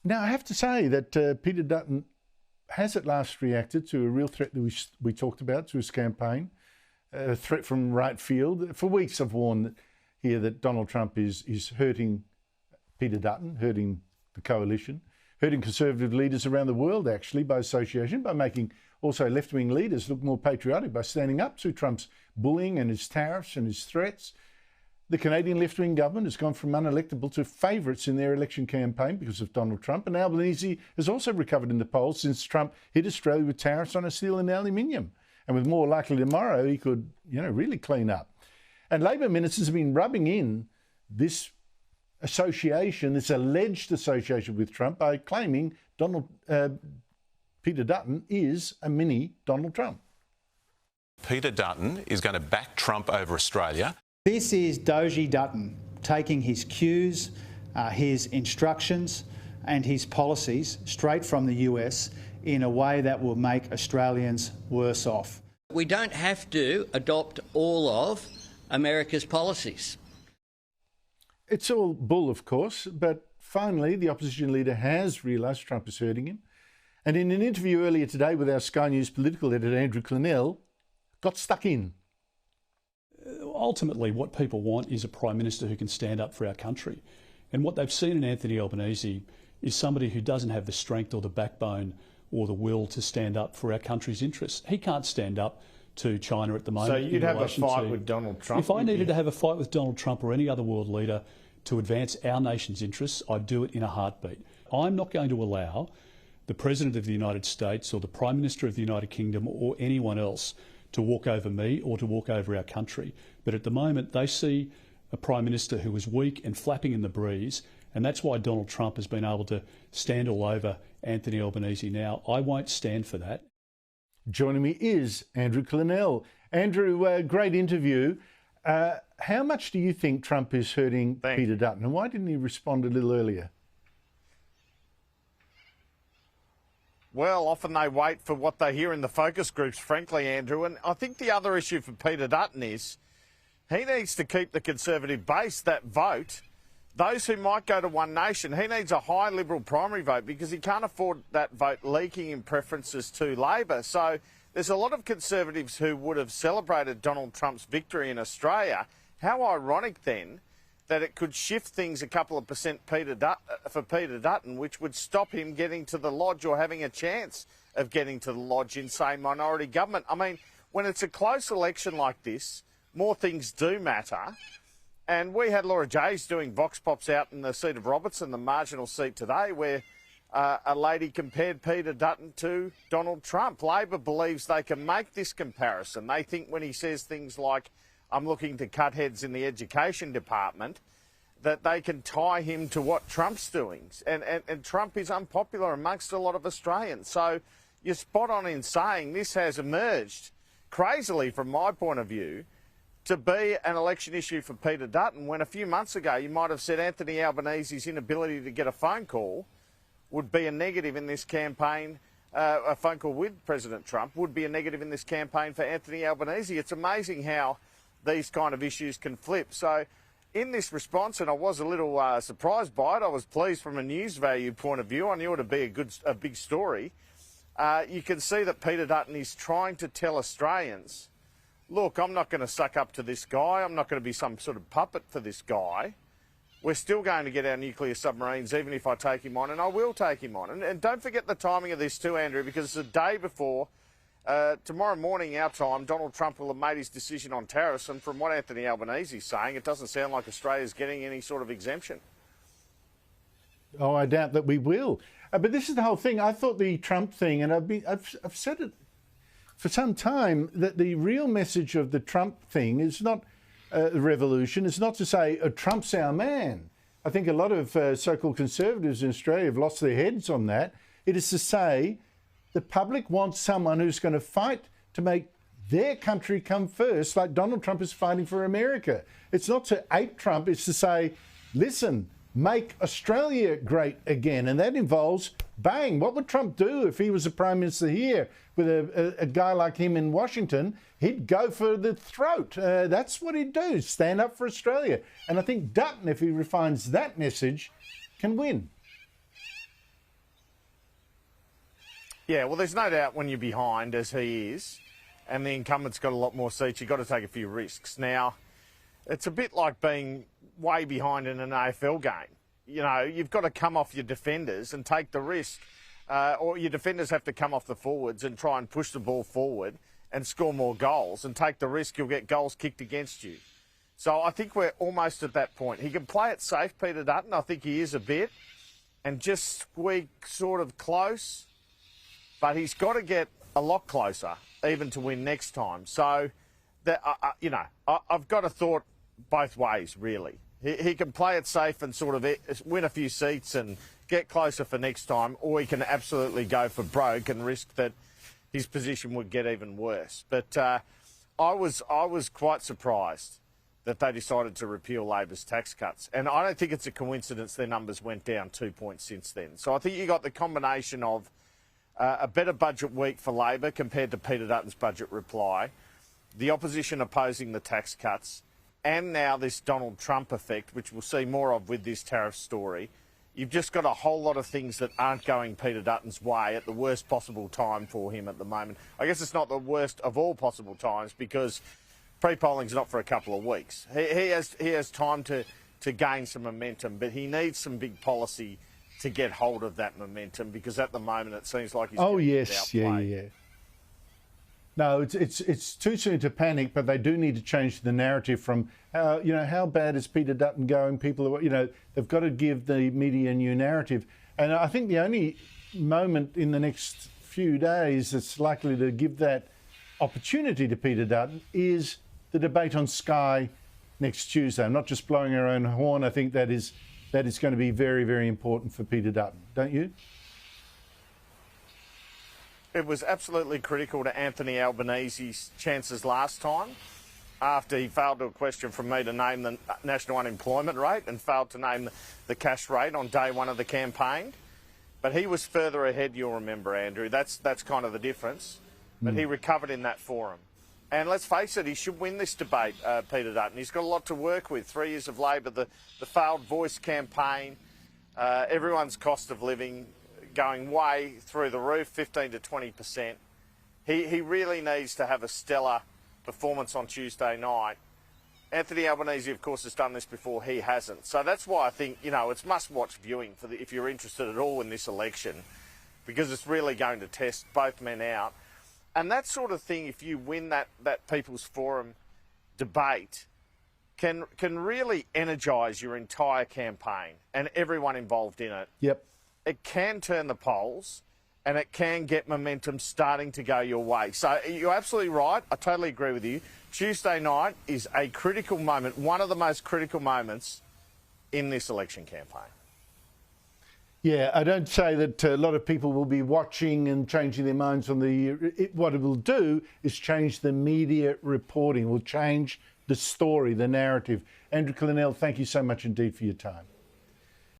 Now, I have to say that Peter Dutton has at last reacted to a real threat that we talked about to his campaign, a threat from right field. For weeks I've warned here that Donald Trump is hurting Peter Dutton, hurting the coalition, hurting conservative leaders around the world, actually, by association, by making also left-wing leaders look more patriotic by standing up to Trump's bullying and his tariffs and his threats. The Canadian left-wing government has gone from unelectable to favourites in their election campaign because of Donald Trump. And Albanese has also recovered in the polls since Trump hit Australia with tariffs on steel and aluminium. And with more likely tomorrow, he could, really clean up. And Labor ministers have been rubbing in this association, this alleged association with Trump, by claiming Peter Dutton is a mini Donald Trump. Peter Dutton is going to back Trump over Australia. This is Doji Dutton taking his cues, his instructions and his policies straight from the US in a way that will make Australians worse off. We don't have to adopt all of America's policies. It's all bull, of course, but finally the opposition leader has realised Trump is hurting him. And in an interview earlier today with our Sky News political editor, Andrew Clennell, got stuck in. Ultimately, what people want is a Prime Minister who can stand up for our country. And what they've seen in Anthony Albanese is somebody who doesn't have the strength or the backbone or the will to stand up for our country's interests. He can't stand up to China at the moment. So you'd have a fight with Donald Trump? If I needed to have a fight with Donald Trump or any other world leader to advance our nation's interests, I'd do it in a heartbeat. I'm not going to allow the President of the United States or the Prime Minister of the United Kingdom or anyone else to walk over me or to walk over our country. But at the moment, they see a Prime Minister who is weak and flapping in the breeze, and that's why Donald Trump has been able to stand all over Anthony Albanese now. I won't stand for that. Joining me is Andrew Clennell. Andrew, great interview. How much do you think Trump is hurting Peter Dutton, and why didn't he respond a little earlier? Well, often they wait for what they hear in the focus groups, frankly, Andrew. And I think the other issue for Peter Dutton is he needs to keep the Conservative base, that vote, those who might go to One Nation. He needs a high Liberal primary vote because he can't afford that vote leaking in preferences to Labor. So there's a lot of Conservatives who would have celebrated Donald Trump's victory in Australia. How ironic then that it could shift things a couple of percent for Peter Dutton, which would stop him getting to the lodge or having a chance of getting to the lodge in, say, minority government. I mean, when it's a close election like this, more things do matter. And we had Laura Jays doing Vox Pops out in the seat of Robertson, the marginal seat today, where a lady compared Peter Dutton to Donald Trump. Labor believes they can make this comparison. They think when he says things like, I'm looking to cut heads in the education department, that they can tie him to what Trump's doing. And Trump is unpopular amongst a lot of Australians. So you're spot on in saying this has emerged, crazily from my point of view, to be an election issue for Peter Dutton, when a few months ago you might have said Anthony Albanese's inability to get a phone call would be a negative in this campaign. A phone call with President Trump would be a negative in this campaign for Anthony Albanese. It's amazing how these kind of issues can flip. So in this response, and I was a little surprised by it, I was pleased from a news value point of view. I knew it would be a big story. You can see that Peter Dutton is trying to tell Australians, look, I'm not going to suck up to this guy. I'm not going to be some sort of puppet for this guy. We're still going to get our nuclear submarines, even if I take him on, and I will take him on. And don't forget the timing of this too, Andrew, because it's a day before tomorrow morning, our time, Donald Trump will have made his decision on tariffs, and from what Anthony Albanese is saying, it doesn't sound like Australia's getting any sort of exemption. Oh, I doubt that we will. But this is the whole thing. I thought the Trump thing, and I've said it for some time, that the real message of the Trump thing is not the revolution. It's not to say, Trump's our man. I think a lot of so-called conservatives in Australia have lost their heads on that. It is to say, the public wants someone who's going to fight to make their country come first, like Donald Trump is fighting for America. It's not to ape Trump, it's to say, listen, make Australia great again. And that involves, bang, what would Trump do if he was the Prime Minister here with a guy like him in Washington? He'd go for the throat. That's what he'd do, stand up for Australia. And I think Dutton, if he refines that message, can win. Yeah, well, there's no doubt when you're behind, as he is, and the incumbent's got a lot more seats, you've got to take a few risks. Now, it's a bit like being way behind in an AFL game. You know, you've got to come off your defenders and take the risk. Or your defenders have to come off the forwards and try and push the ball forward and score more goals and take the risk you'll get goals kicked against you. So I think we're almost at that point. He can play it safe, Peter Dutton. I think he is a bit. And just squeak sort of close. But he's got to get a lot closer, even to win next time. So, I've got a thought both ways, really. He can play it safe and sort of win a few seats and get closer for next time, or he can absolutely go for broke and risk that his position would get even worse. But I was quite surprised that they decided to repeal Labor's tax cuts. And I don't think it's a coincidence their numbers went down 2 points since then. So I think you got the combination of a better budget week for Labor compared to Peter Dutton's budget reply, the opposition opposing the tax cuts, and now this Donald Trump effect, which we'll see more of with this tariff story. You've just got a whole lot of things that aren't going Peter Dutton's way at the worst possible time for him at the moment. I guess it's not the worst of all possible times because pre-polling's not for a couple of weeks. He has time to gain some momentum, but he needs some big policy to get hold of that momentum because at the moment it seems like he's yeah. No, it's too soon to panic, but they do need to change the narrative from how bad is Peter Dutton going? People are, they've got to give the media a new narrative, and I think the only moment in the next few days that's likely to give that opportunity to Peter Dutton is the debate on Sky next Tuesday. I'm not just blowing our own horn. I think that is going to be very, very important for Peter Dutton, don't you? It was absolutely critical to Anthony Albanese's chances last time after he failed to a question from me to name the national unemployment rate and failed to name the cash rate on day one of the campaign. But he was further ahead, you'll remember, Andrew. That's kind of the difference. But he recovered in that forum. And let's face it, he should win this debate, Peter Dutton. He's got a lot to work with. 3 years of Labor, the failed Voice campaign, everyone's cost of living going way through the roof, 15 to 20%. He really needs to have a stellar performance on Tuesday night. Anthony Albanese, of course, has done this before. He hasn't. So that's why I think, it's must-watch viewing if you're interested at all in this election, because it's really going to test both men out. And that sort of thing, if you win that People's Forum debate, can really energise your entire campaign and everyone involved in it. Yep. It can turn the polls and it can get momentum starting to go your way. So you're absolutely right. I totally agree with you. Tuesday night is a critical moment, one of the most critical moments in this election campaign. Yeah, I don't say that a lot of people will be watching and changing their minds on what it will do is change the media reporting, will change the story, the narrative. Andrew Clennell, thank you so much indeed for your time.